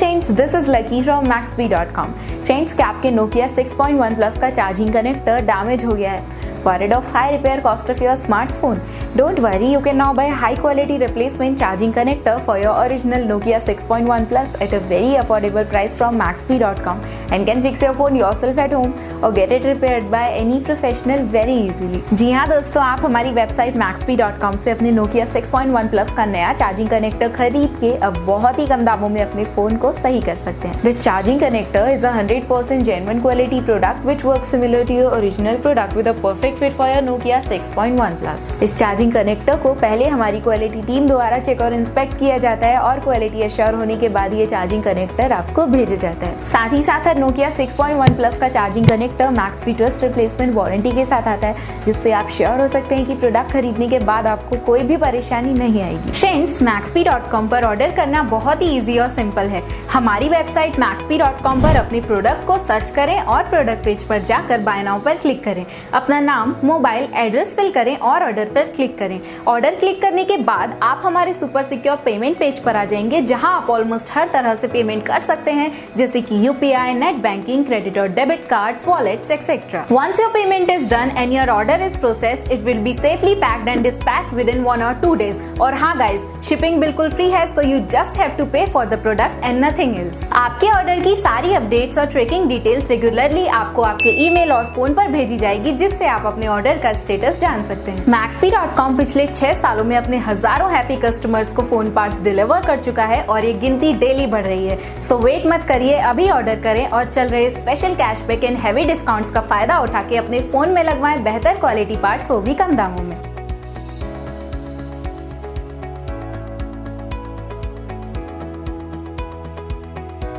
Friends, this is lucky from Maxbhi.com। Friends, क्या आपके Nokia 6.1 plus का चार्जिंग कनेक्टर डैमेज हो गया है? Worried of high repair cost of your smartphone? Don't worry, you can now buy high quality replacement charging connector for your original Nokia 6.1 Plus at a very affordable price from Maxbhi.com and can fix your phone yourself at home or get it repaired by any professional very easily। जी हाँ दोस्तों, आप हमारी website Maxbhi.com से अपने Nokia 6.1 Plus का नया charging connector खरीद के अब बहुत ही कम दामों में अपने फोन को सही कर सकते हैं। This charging connector is a 100% genuine quality product which works similar to your original product with a perfect fit for your Nokia 6.1 Plus। इस चार्जिंग कनेक्टर को पहले हमारी क्वालिटी टीम द्वारा चेक और इंस्पेक्ट किया जाता है और क्वालिटी एश्योर होने के बाद ये चार्जिंग कनेक्टर आपको भेजा जाता है। साथ ही साथ Nokia 6.1 Plus का charging connector Maxbhi trust replacement warranty के साथ आता है, जिससे आप श्योर हो सकते हैं कि प्रोडक्ट खरीदने के बाद आपको कोई भी परेशानी नहीं आएगी। फ्रेंड्स, Maxbhi.com पर ऑर्डर करना बहुत ही ईजी और सिंपल है। हमारी वेबसाइट Maxbhi.com पर अपने प्रोडक्ट को सर्च करें और प्रोडक्ट पेज पर जाकर बाय नाउ पर क्लिक करें। अपना नाम, मोबाइल एड्रेस फिल करें और ऑर्डर पर क्लिक करें। ऑर्डर क्लिक करने के बाद आप हमारे सुपर सिक्योर पेमेंट पेज पर आ जाएंगे, जहां आप ऑलमोस्ट हर तरह से पेमेंट कर सकते हैं, जैसे कि यूपीआई, नेट बैंकिंग, क्रेडिट और debit cards, wallets etcetera. Once your payment is done and your order is processed, it will be safely packed and dispatched within 1 or 2 days। और हाँ गाइस, शिपिंग बिल्कुल free है, so you just have to pay for the product and nothing else. आपके order की सारी updates और tracking details regularly आपको आपके ईमेल और फोन पर भेजी जाएगी, जिससे आप अपने ऑर्डर का स्टेटस जान सकते हैं। Maxbhi.com पिछले 6 सालों में अपने हजारों हैप्पी कस्टमर्स को फोन पार्ट्स डिलीवर कर चुका है और ये गिनती डेली बढ़ रही है। सो वेट मत करिए, अभी ऑर्डर करें और चल रहे special cashback and heavy discounts का फायदा उठा के अपने फोन में लगवाएं बेहतर क्वालिटी पार्ट्स, वो भी कम दामों में।